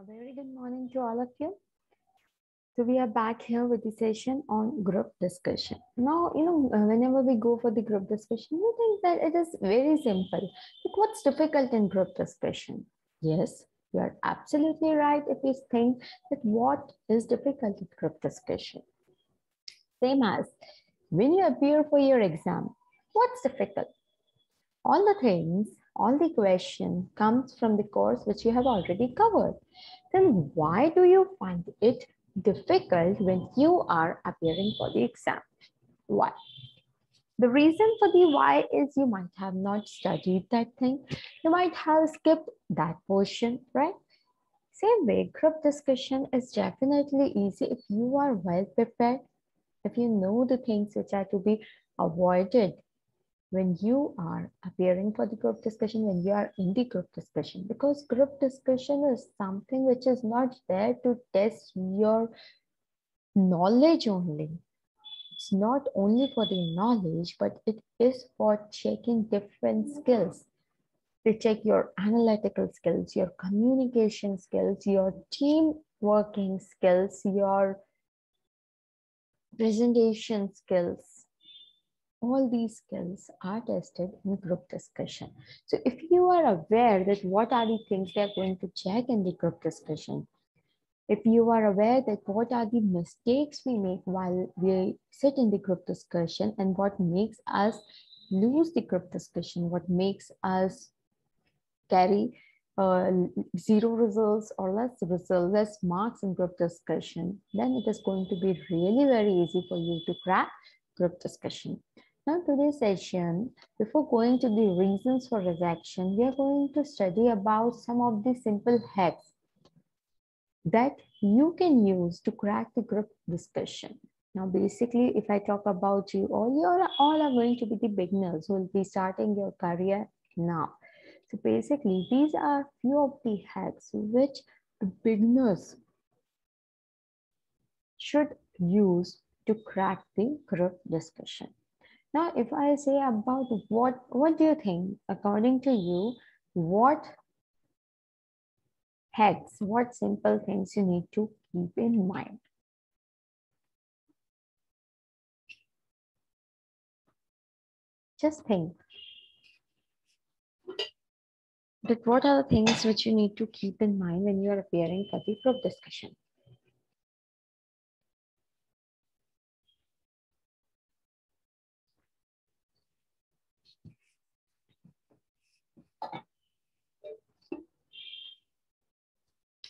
A very good morning to all of you. So we are back here with the session on group discussion. Now, whenever we go for the group discussion, we think that it is very simple. Like, what's difficult in group discussion? Yes, you are absolutely right if you think that what is difficult in group discussion. Same as when you appear for your exam, what's difficult? All the things, all the question comes from the course which you have already covered. Then why do you find it difficult when you are appearing for the exam? Why? The reason for the why is you might have not studied that thing. You might have skipped that portion, right? Same way, group discussion is definitely easy if you are well prepared, if you know the things which are to be avoided when you are appearing for the group discussion, when you are in the group discussion, because group discussion is something which is not there to test your knowledge only. It's not only for the knowledge, but it is for checking different skills. They check your analytical skills, your communication skills, your team working skills, your presentation skills. All these skills are tested in group discussion. So if you are aware that what are the things they are going to check in the group discussion, if you are aware that what are the mistakes we make while we sit in the group discussion and what makes us lose the group discussion, what makes us carry zero results or less marks in group discussion, then it is going to be really very easy for you to crack group discussion. Now today's session, before going to the reasons for rejection, we are going to study about some of the simple hacks that you can use to crack the group discussion. Now, basically, if I talk about you all are going to be the beginners who will be starting your career now. So basically, these are few of the hacks which the beginners should use to crack the group discussion. Now, if I say about what do you think, according to you, what hacks, what simple things you need to keep in mind? Just think that what are the things which you need to keep in mind when you are appearing for the group discussion.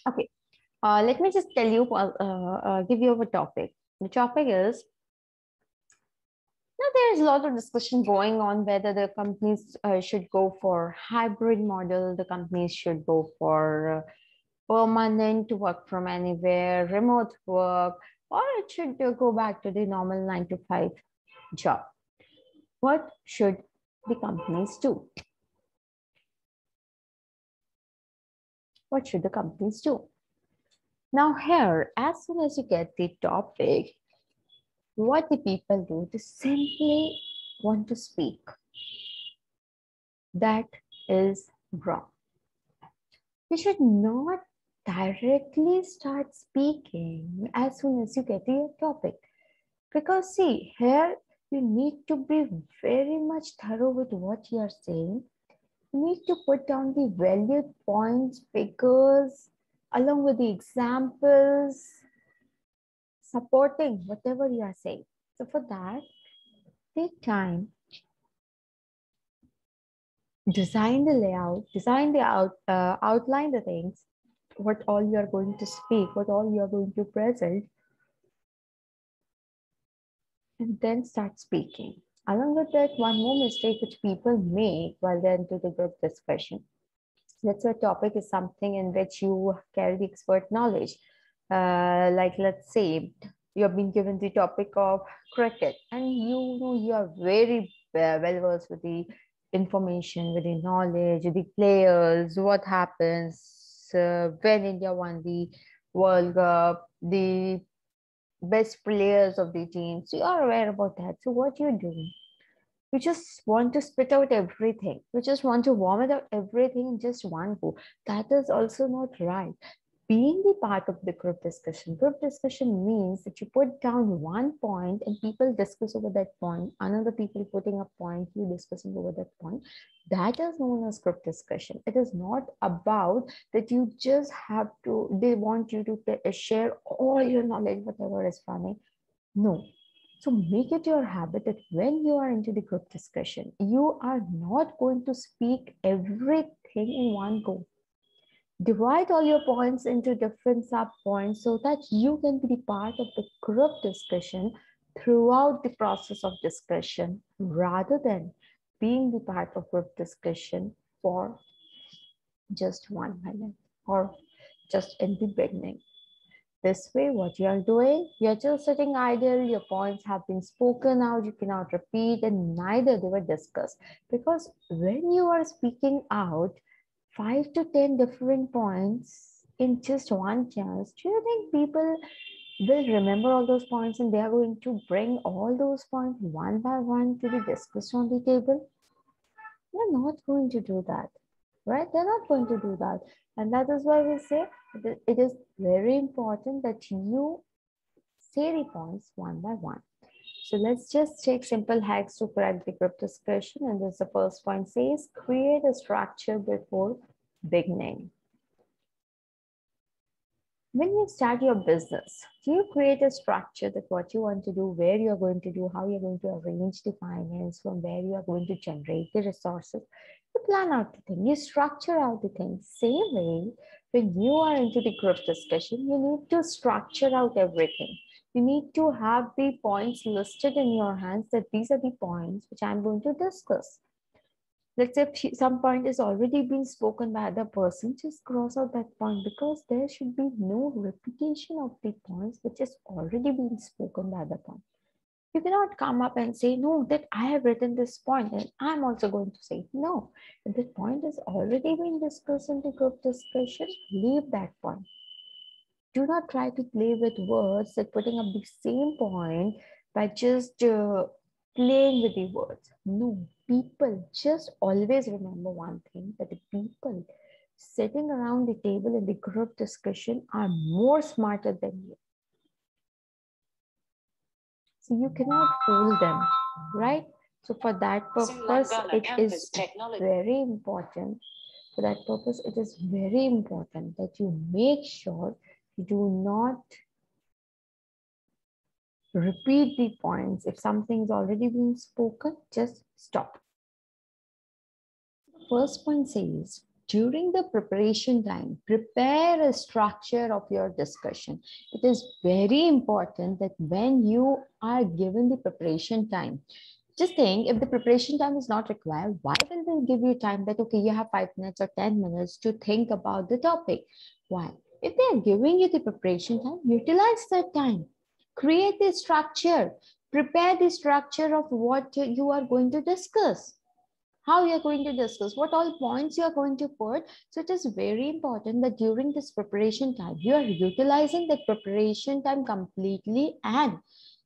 Okay, let me just tell you, give you a topic. The topic is, now there is a lot of discussion going on whether the companies should go for hybrid model, the companies should go for permanent work from anywhere, remote work, or it should go back to the normal 9 to 5 job. What should the companies do? What should the companies do? Now here, as soon as you get the topic, what the people do, they simply want to speak. That is wrong. You should not directly start speaking as soon as you get your topic. Because see, here you need to be very much thorough with what you are saying. You need to put down the valued points, figures, along with the examples, supporting whatever you are saying. So for that, take time, design the layout, outline the things, what all you are going to speak, what all you are going to present, and then start speaking. Along with that, one more mistake which people make while they're into the group discussion. Let's say a topic is something in which you carry the expert knowledge. Like let's say you have been given the topic of cricket and you know you are very well versed with the information, with the knowledge, the players, what happens when India won the World Cup, the best players of the team. So you are aware about that. So what you're doing, you just want to spit out everything. You just want to vomit out everything in just one go. That is also not right. being the part of the group discussion. Group discussion means that you put down one point and people discuss over that point, another people putting a point, you discussing over that point. That is known as group discussion. It is not about that you just have to, they want you to share all your knowledge, whatever is funny. No. So make it your habit that when you are into the group discussion, you are not going to speak everything in one go. Divide all your points into different sub points so that you can be the part of the group discussion throughout the process of discussion rather than being the part of group discussion for just 1 minute or just in the beginning. This way, what you are doing, you're just sitting idle, your points have been spoken out, you cannot repeat, and neither they were discussed. Because when you are speaking out 5 to 10 different points in just one chance, do you think people will remember all those points and they are going to bring all those points one by one to be discussed on the table? They're not going to do that, right? They're not going to do that. And that is why we say it is very important that you say the points one by one. So let's just take simple hacks to correct the group discussion. And this the first point says, create a structure before beginning. When you start your business, do you create a structure that what you want to do, where you're going to do, how you're going to arrange the finance, from where you are going to generate the resources? You plan out the thing, you structure out the thing. Same way, when you are into the group discussion, you need to structure out everything. You need to have the points listed in your hands that these are the points which I'm going to discuss. Let's say if some point is already been spoken by other person, just cross out that point because there should be no repetition of the points which has already been spoken by other point. You cannot come up and say, no, that I have written this point and I'm also going to say, no, if the point has already been discussed in the group discussion, leave that point. Do not try to play with words that putting up the same point by just playing with the words. No, people just always remember one thing, that the people sitting around the table in the group discussion are more smarter than you. So you cannot fool them, right? So for that purpose, it is very important. For that purpose, it is very important that you make sure you do not repeat the points. If something's already been spoken, just stop. First point says, during the preparation time, prepare a structure of your discussion. It is very important that when you are given the preparation time, just think if the preparation time is not required, why will they give you time that, okay, you have 5 minutes or 10 minutes to think about the topic? Why? If they are giving you the preparation time, utilize that time. Create the structure. Prepare the structure of what you are going to discuss. How you are going to discuss, what all points you are going to put. So it is very important that during this preparation time, you are utilizing that preparation time completely, and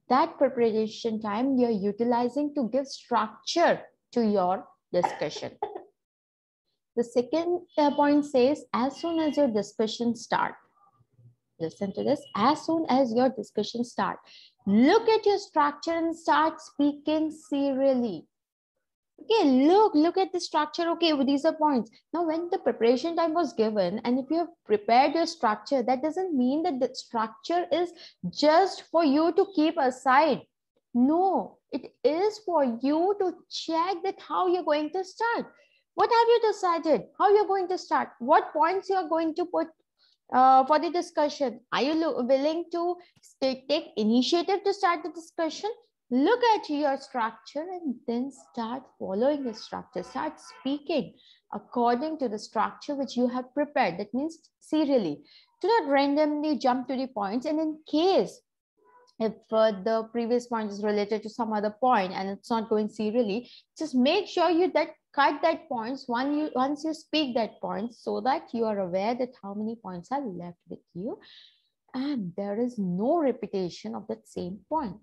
that preparation time you are utilizing to give structure to your discussion. The second point says, as soon as your discussion start, listen to this, as soon as your discussion start, look at your structure and start speaking serially. Okay, look at the structure. Okay, well, these are points. Now, when the preparation time was given, and if you have prepared your structure, that doesn't mean that the structure is just for you to keep aside. No, it is for you to check that how you're going to start. What have you decided? How you're going to start? What points you are going to put for the discussion? Are you willing to take initiative to start the discussion? Look at your structure and then start following the structure. Start speaking according to the structure which you have prepared. That means serially. Do not randomly jump to the points. And in case if the previous point is related to some other point and it's not going serially, just make sure you cut that points once you speak that point, so that you are aware that how many points are left with you and there is no repetition of that same point.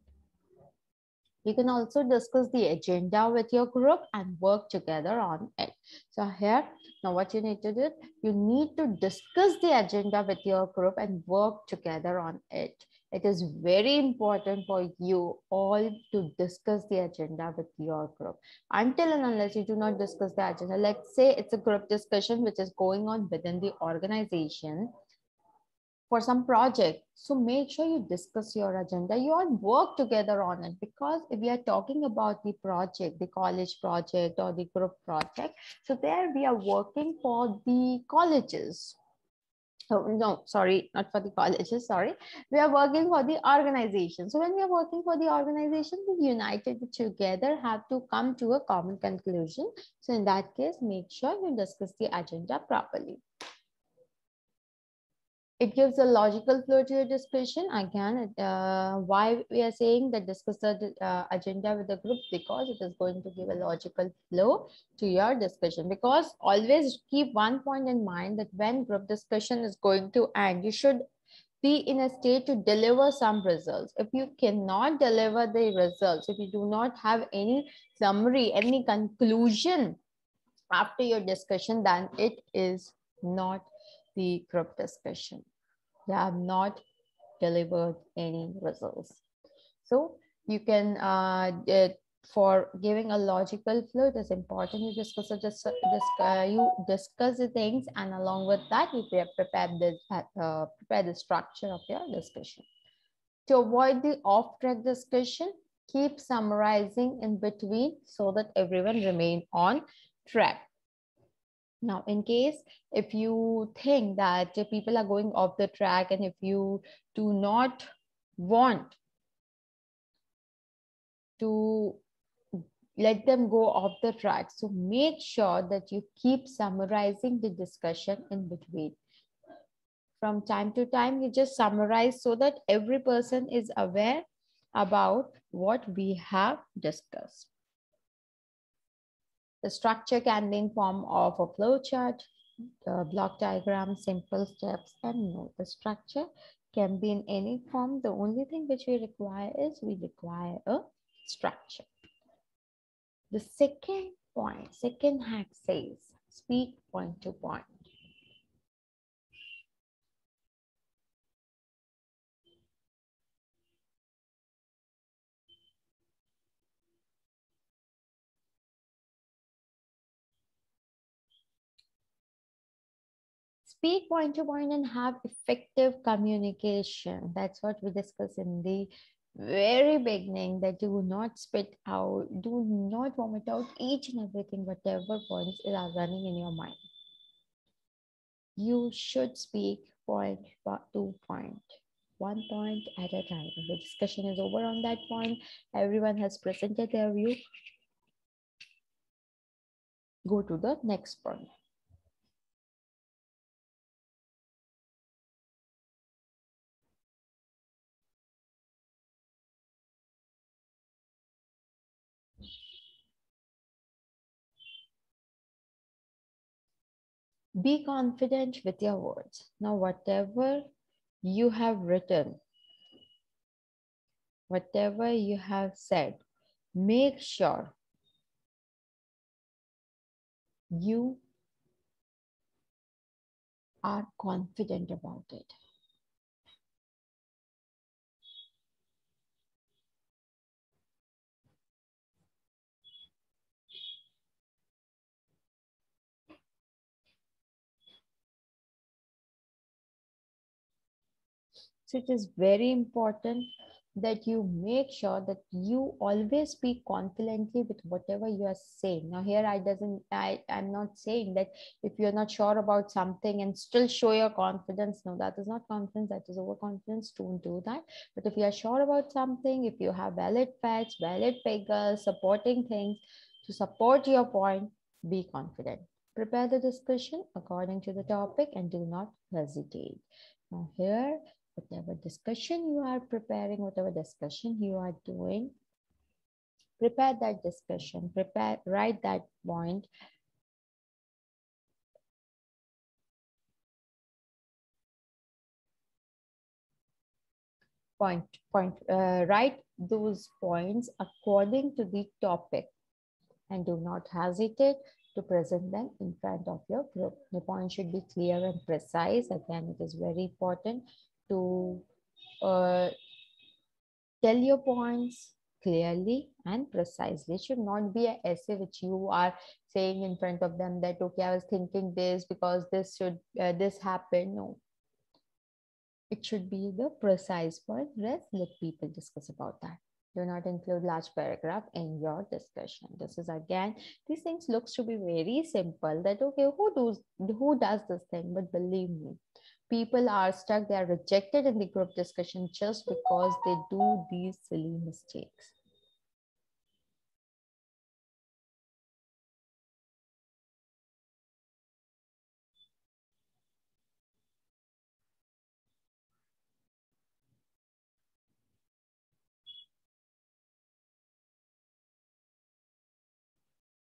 You can also discuss the agenda with your group and work together on it. So here, now what you need to do, you need to discuss the agenda with your group and work together on it. It is very important for you all to discuss the agenda with your group. Until and unless you do not discuss the agenda, let's say it's a group discussion which is going on within the organization for some project. So make sure you discuss your agenda. You all work together on it, because if we are talking about the project, the college project or the group project, so there we are working for the colleges. Oh, no, sorry, not for the colleges, sorry. We are working for the organization. So when we are working for the organization, we united together have to come to a common conclusion. So in that case, make sure you discuss the agenda properly. It gives a logical flow to your discussion. Again, why we are saying that discuss the agenda with the group, because it is going to give a logical flow to your discussion. Because always keep one point in mind, that when group discussion is going to end, you should be in a state to deliver some results. If you cannot deliver the results, if you do not have any summary, any conclusion after your discussion, then it is not the group discussion. You have not delivered any results. So you can, for giving a logical flow, it is important you discuss the things, and along with that, you prepare the structure of your discussion. To avoid the off-track discussion, keep summarizing in between so that everyone remain on track. Now, in case if you think that people are going off the track, and if you do not want to let them go off the track, so make sure that you keep summarizing the discussion in between. From time to time, you just summarize so that every person is aware about what we have discussed. The structure can be in form of a flow chart, block diagram, simple steps, and note. The structure can be in any form. The only thing which we require is we require a structure. The second point, second hack says, speak point to point. Speak point to point and have effective communication. That's what we discussed in the very beginning, that do not spit out, do not vomit out each and everything, whatever points are running in your mind. You should speak point to point, one point at a time. If the discussion is over on that point, everyone has presented their view, go to the next point. Be confident with your words. Now, whatever you have written, whatever you have said, make sure you are confident about it. So it is very important that you make sure that you always speak confidently with whatever you are saying. Now here I'm not saying that if you're not sure about something and still show your confidence, no, that is not confidence, that is overconfidence. Don't do that. But if you are sure about something, if you have valid facts, valid figures, supporting things to support your point, be confident. Prepare the discussion according to the topic and do not hesitate. Now here, whatever discussion you are preparing, whatever discussion you are doing, prepare that discussion, write that point. Write those points according to the topic and do not hesitate to present them in front of your group. The point should be clear and precise. Again, it is very important to tell your points clearly and precisely. It should not be an essay which you are saying in front of them that, okay, I was thinking this because this happened. No, it should be the precise point. Let people discuss about that. Do not include large paragraph in your discussion. This is again, these things looks to be very simple that, okay, who does this thing? But believe me, people are stuck, they are rejected in the group discussion just because they do these silly mistakes.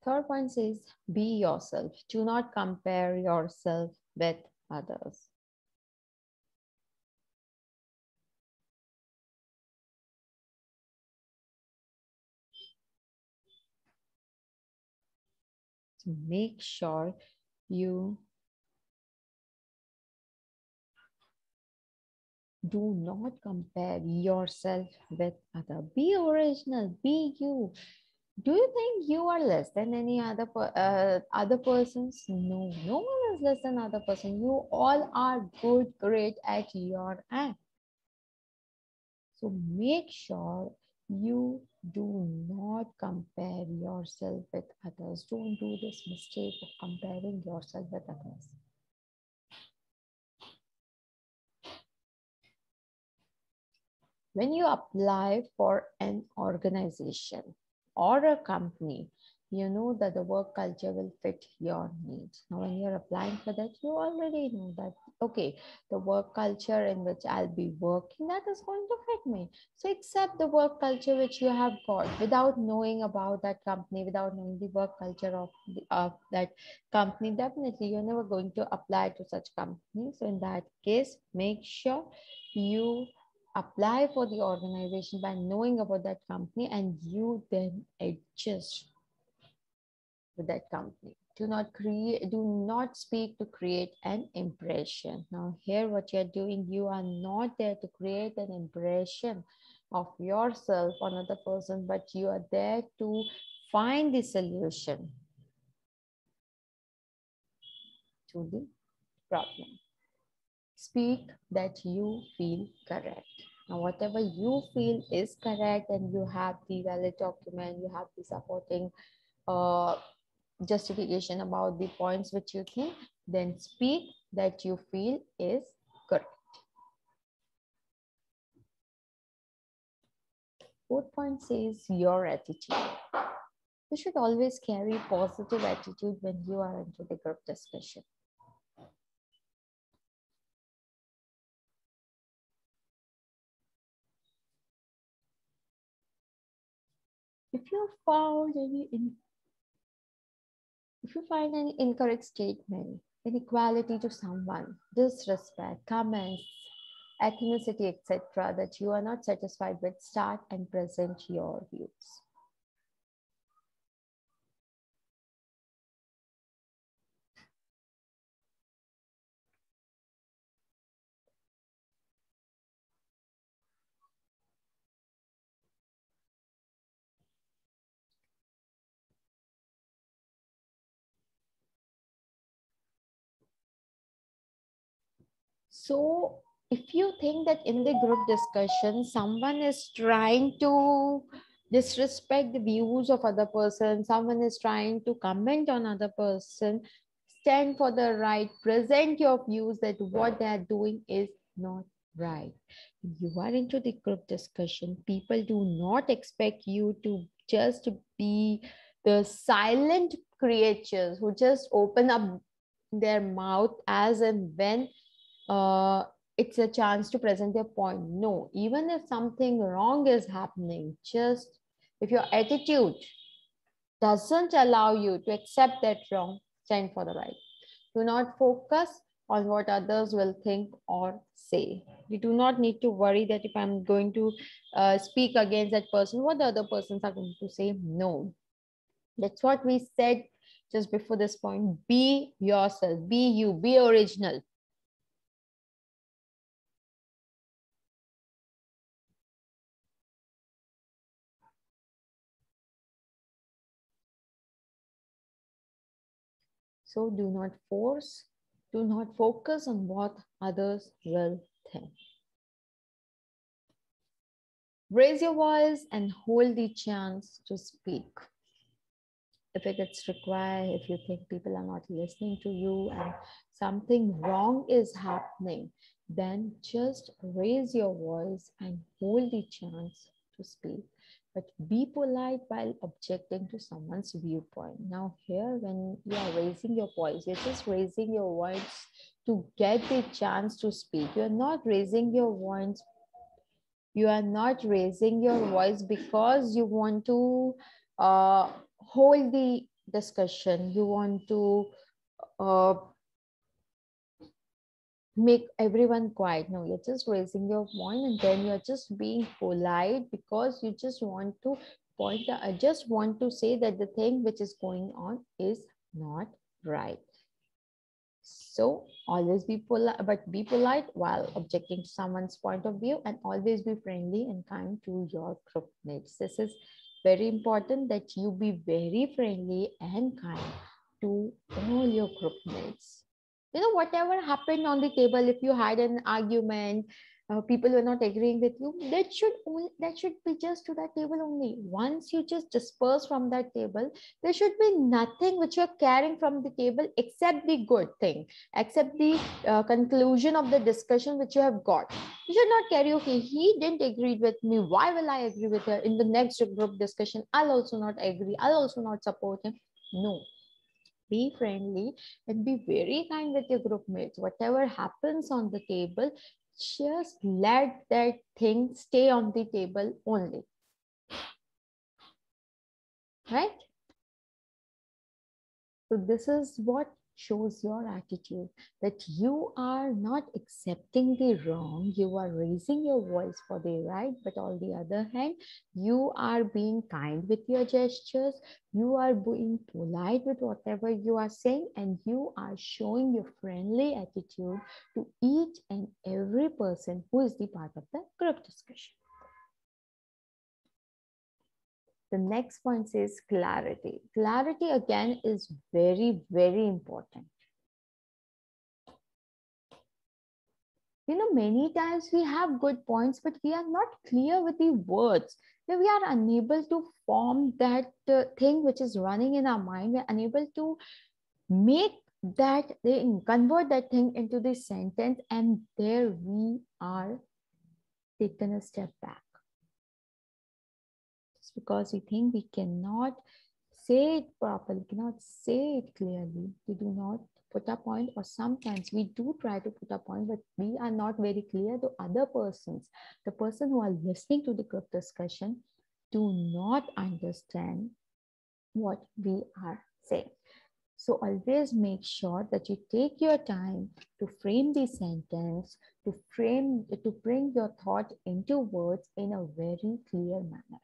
Third point says, be yourself. Do not compare yourself with others. So make sure you do not compare yourself with other. Be original, be you. Do you think you are less than any other persons? No, no one is less than other person. You all are good, great at your act. So make sure you do not compare yourself with others. Don't do this mistake of comparing yourself with others. When you apply for an organization or a company, you know that the work culture will fit your needs. Now, when you're applying for that, you already know that, okay, the work culture in which I'll be working, that is going to fit me. So accept the work culture which you have got without knowing about that company, without knowing the work culture of that company. Definitely, you're never going to apply to such company. So in that case, make sure you apply for the organization by knowing about that company and you then adjust with that company. Do not speak to create an impression. Now here what you're doing, you are not there to create an impression of yourself on another person, but you are there to find the solution to the problem. Speak that you feel correct. Now, whatever you feel is correct and you have the valid document, you have the supporting justification about the points which you think, then speak that you feel is correct. Fourth point says your attitude. You should always carry positive attitude when you are into the group discussion. If you find any incorrect statement, inequality to someone, disrespect, comments, ethnicity, etc., that you are not satisfied with, start and present your views. So if you think that in the group discussion, someone is trying to disrespect the views of other person, someone is trying to comment on other person, stand for the right, present your views that what they are doing is not right. You are into the group discussion. People do not expect you to just be the silent creatures who just open up their mouth as and when uh, it's a chance to present their point. No, even if something wrong is happening, just if your attitude doesn't allow you to accept that wrong, stand for the right. Do not focus or what others will think or say. We do not need to worry that if I'm going to speak against that person, what the other persons are going to say. No, that's what we said just before this point. Be yourself, be you, be original. So do not force, do not focus on what others will think. Raise your voice and hold the chance to speak. If it is required, if you think people are not listening to you and something wrong is happening, then just raise your voice and hold the chance to speak. But be polite while objecting to someone's viewpoint. Now here, when you are raising your voice, you're just raising your voice to get the chance to speak. You're not raising your voice. You are not raising your voice because you want to hold the discussion. You want to uh, make everyone quiet. No, you're just raising your voice and then you're just being polite because you just want to point out, I just want to say that the thing which is going on is not right. So always be polite, but be polite while objecting to someone's point of view, and always be friendly and kind to your group mates. This is very important that you be very friendly and kind to all your group mates. You know, whatever happened on the table, if you had an argument, people were not agreeing with you, that should be just to that table only. Once you just disperse from that table, there should be nothing which you're carrying from the table except the good thing, except the conclusion of the discussion which you have got. You should not carry, okay, he didn't agree with me, why will I agree with her? In the next group discussion, I'll also not agree, I'll also not support him. No, be friendly and be very kind with your group mates. Whatever happens on the table, just let that thing stay on the table only. Right? So this is what shows your attitude, that you are not accepting the wrong, you are raising your voice for the right, but on the other hand, you are being kind with your gestures, you are being polite with whatever you are saying, and you are showing your friendly attitude to each and every person who is the part of the group discussion. The next point says clarity. Clarity again is very, very important. You know, many times we have good points, but we are not clear with the words. We are unable to form that thing which is running in our mind. We are unable to make that thing, convert that thing into the sentence, and there we are taken a step back. Just because we think we cannot say it properly, cannot say it clearly, we do not put a point, or sometimes we do try to put a point, but we are not very clear to other persons. The person who are listening to the group discussion do not understand what we are saying. So always make sure that you take your time to frame the sentence, to bring your thought into words in a very clear manner.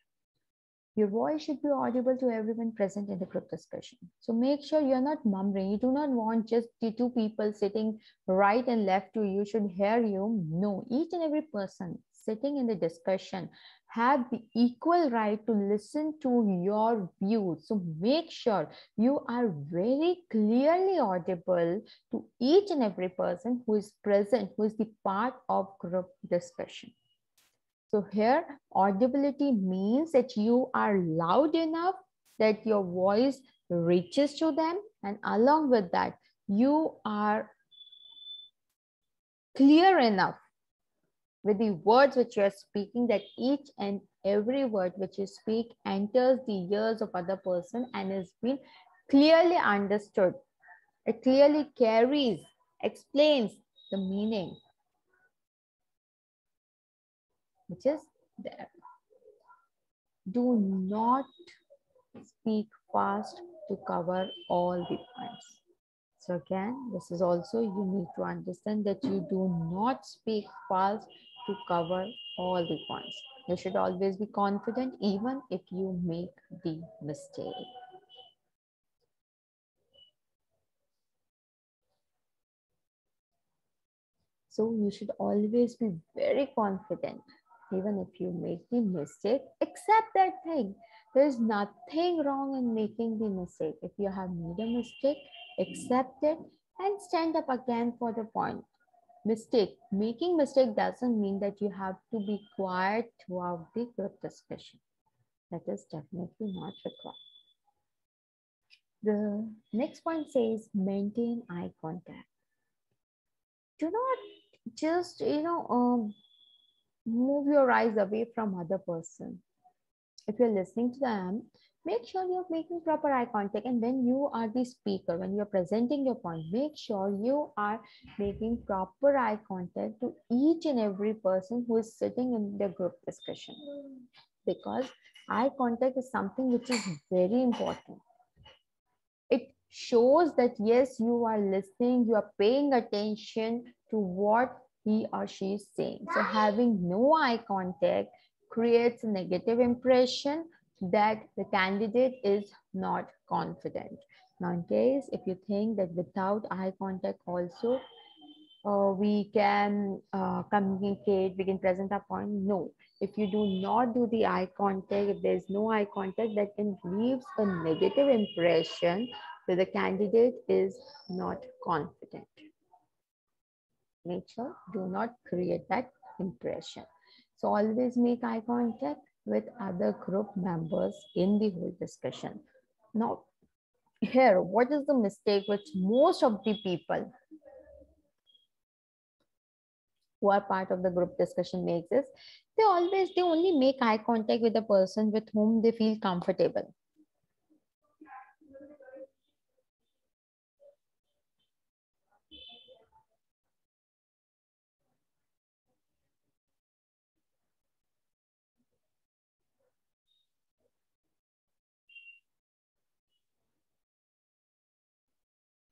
Your voice should be audible to everyone present in the group discussion. So make sure you're not mumbling. You do not want just the two people sitting right and left to you should hear you. No, each and every person sitting in the discussion have the equal right to listen to your views. So make sure you are very clearly audible to each and every person who is present, who is the part of group discussion. So here, audibility means that you are loud enough that your voice reaches to them, and along with that, you are clear enough with the words which you are speaking, that each and every word which you speak enters the ears of other person and is being clearly understood. It clearly carries, explains the meaning which is there. Do not speak fast to cover all the points. So again, this is also you need to understand that you do not speak false to cover all the points. You should always be confident even if you make the mistake. So you should always be very confident. Even if you make the mistake, accept that thing. There's nothing wrong in making the mistake. If you have made a mistake, accept it and stand up again for the point. Making mistake doesn't mean that you have to be quiet throughout the group discussion. That is definitely not required. The next point says maintain eye contact. Do not just move your eyes away from other person. If you're listening to them, make sure you're making proper eye contact. And when you are the speaker, when you're presenting your point, make sure you are making proper eye contact to each and every person who is sitting in the group discussion. Because eye contact is something which is very important. It shows that yes, you are listening, you are paying attention to what he or she is saying. So having no eye contact creates a negative impression that the candidate is not confident. Now, in case if you think that without eye contact also we can communicate, we can present our point, no. If you do not do the eye contact, if there's no eye contact, that can leaves a negative impression that the candidate is not confident. Make sure do not create that impression. So always make eye contact with other group members in the whole discussion. Now, here, what is the mistake which most of the people who are part of the group discussion makes is they only make eye contact with the person with whom they feel comfortable.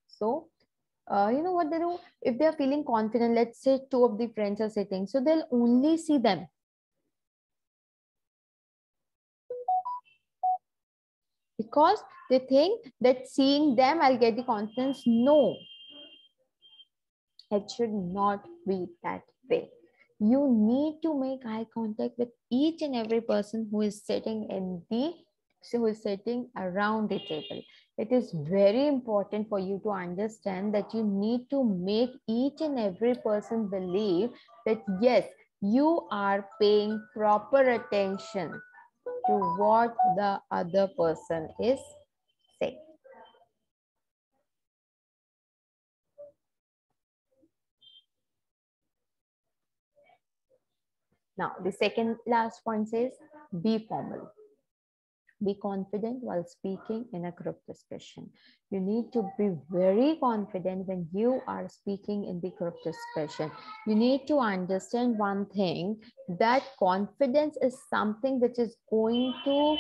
So you know what they do? If they are feeling confident, let's say two of the friends are sitting, so they'll only see them. Because they think that seeing them, I'll get the confidence. No, it should not be that way. You need to make eye contact with each and every person who is sitting who is sitting around the table. It is very important for you to understand that you need to make each and every person believe that yes, you are paying proper attention to what the other person is saying. Now, the second last point says be formal. Be confident while speaking in a group discussion. You need to be very confident when you are speaking in the group discussion. You need to understand one thing, that confidence is something which is going to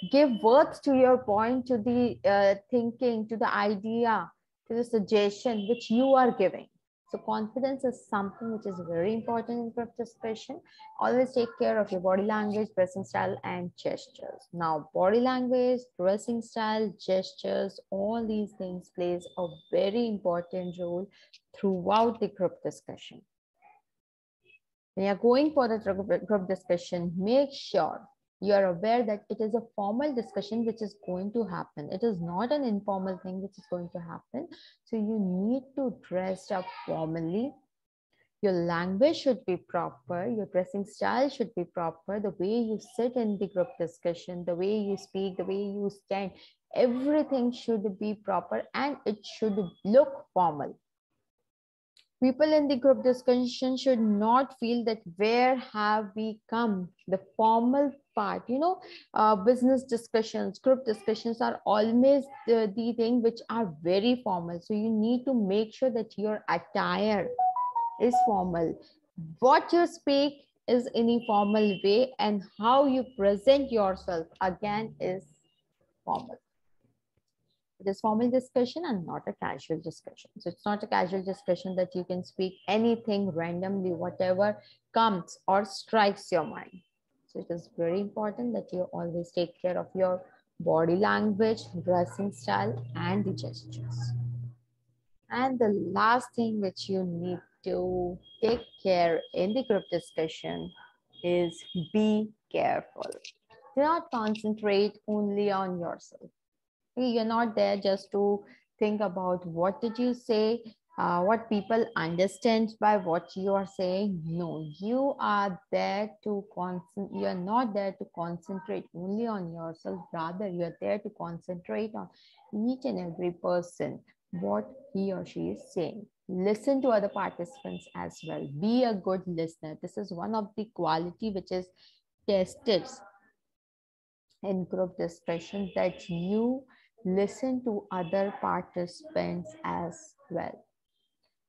give worth to your point, to the thinking, to the idea, to the suggestion which you are giving. So confidence is something which is very important in group discussion. Always take care of your body language, dressing style, and gestures. Now, body language, dressing style, gestures, all these things plays a very important role throughout the group discussion. When you're going for the group discussion, make sure you are aware that it is a formal discussion which is going to happen. It is not an informal thing which is going to happen. So you need to dress up formally. Your language should be proper. Your dressing style should be proper. The way you sit in the group discussion, the way you speak, the way you stand, everything should be proper and it should look formal. People in the group discussion should not feel that where have we come. The formal part, business discussions, group discussions are always the thing which are very formal. So you need to make sure that your attire is formal. What you speak is in a formal way, and how you present yourself again is formal. It is formal discussion and not a casual discussion. So it's not a casual discussion that you can speak anything randomly, whatever comes or strikes your mind. So it is very important that you always take care of your body language, dressing style, and the gestures. And the last thing which you need to take care in the group discussion is be careful. Do not concentrate only on yourself. You're not there just to think about what did you say, what people understand by what you are saying. No, you are there to you are not there to concentrate only on yourself. Rather, you are there to concentrate on each and every person, what he or she is saying. Listen to other participants as well. Be a good listener. This is one of the quality which is tested in group discussion, that you listen to other participants as well.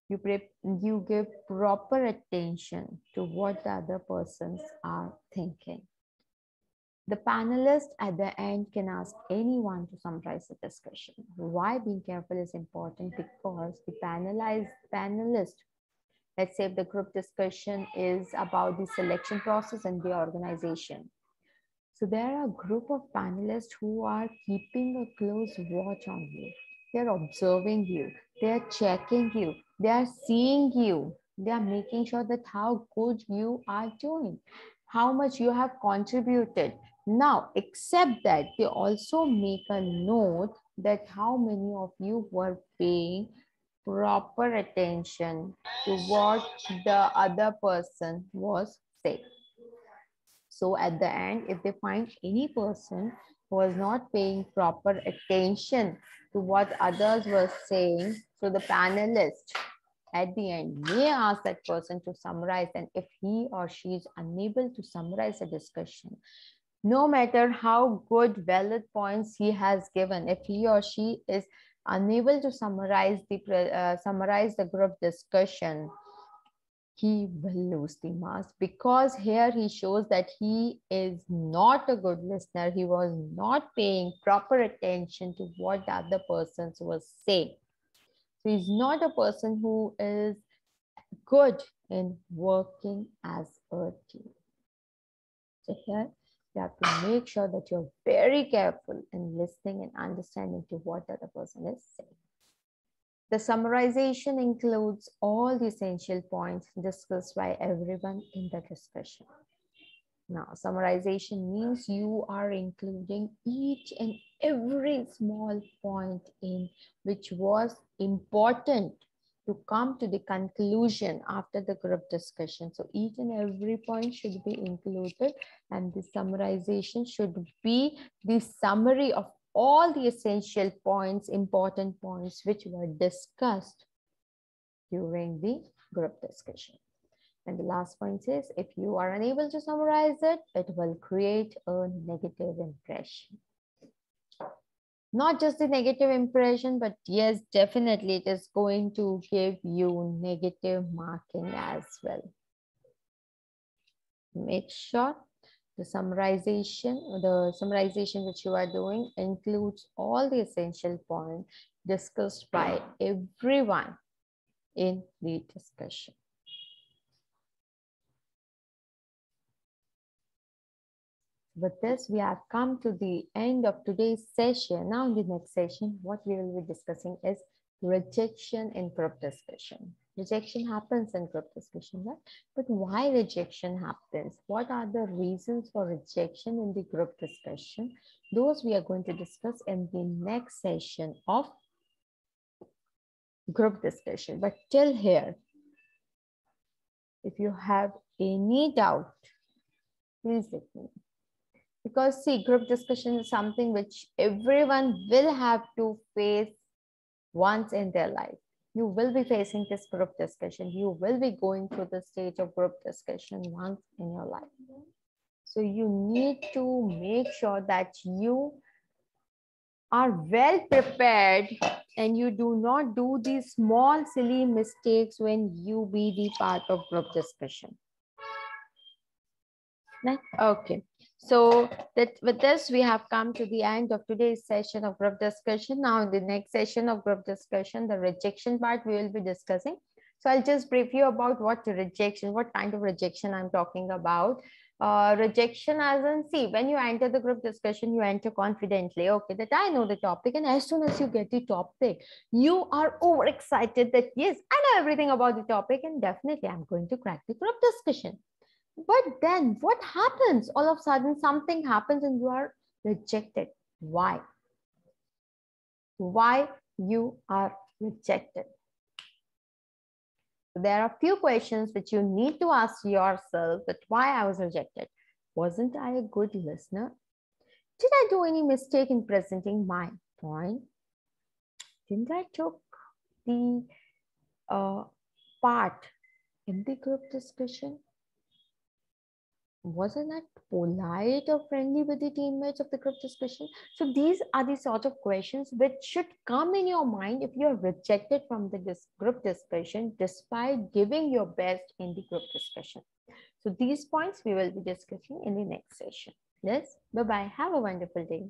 You give proper attention to what the other persons are thinking. The panelist at the end can ask anyone to summarize the discussion. Why being careful is important? Because the panelist, let's say if the group discussion is about the selection process and the organization. So there are a group of panelists who are keeping a close watch on you. They're observing you. They're checking you. They are seeing you. They are making sure that how good you are doing, how much you have contributed. Now, except that, they also make a note that how many of you were paying proper attention to what the other person was saying. So at the end, if they find any person who was not paying proper attention to what others were saying, so the panelist at the end may ask that person to summarize. And if he or she is unable to summarize a discussion, no matter how good valid points he has given, if he or she is unable to summarize the group discussion, he will lose the marks, because here he shows that he is not a good listener. He was not paying proper attention to what the other persons was saying. So he's not a person who is good in working as a team. So here you have to make sure that you're very careful in listening and understanding to what the other person is saying. The summarization includes all the essential points discussed by everyone in the discussion. Now, summarization means you are including each and every small point in which was important to come to the conclusion after the group discussion. So each and every point should be included, and the summarization should be the summary of all the essential points, important points which were discussed during the group discussion. And the last point is, if you are unable to summarize it, it will create a negative impression. Not just the negative impression, but yes, definitely it is going to give you negative marking as well. Make sure the summarization which you are doing includes all the essential points discussed by everyone in the discussion. With this, we have come to the end of today's session. Now, in the next session, what we will be discussing is rejection in group discussion. Rejection happens in group discussion, right? But why rejection happens? What are the reasons for rejection in the group discussion? Those we are going to discuss in the next session of group discussion. But till here, if you have any doubt, please let me know. Because see, group discussion is something which everyone will have to face once in their life. You will be facing this group discussion. You will be going through the stage of group discussion once in your life. So you need to make sure that you are well prepared and you do not do these small silly mistakes when you be the part of group discussion. Okay. So that with this, we have come to the end of today's session of group discussion. Now, in the next session of group discussion, the rejection part we will be discussing. So I'll just brief you about what kind of rejection I'm talking about. Rejection as in, see, when you enter the group discussion, you enter confidently, okay, that I know the topic. And as soon as you get the topic, you are overexcited that, yes, I know everything about the topic and definitely I'm going to crack the group discussion. But then what happens? All of a sudden, something happens and you are rejected. Why? Why you are rejected? There are a few questions which you need to ask yourself that why I was rejected. Wasn't I a good listener? Did I do any mistake in presenting my point? Didn't I took the part in the group discussion? Wasn't that polite or friendly with the teammates of the group discussion? So these are the sort of questions which should come in your mind if you're rejected from the group discussion despite giving your best in the group discussion. So these points we will be discussing in the next session. Yes, bye-bye. Have a wonderful day.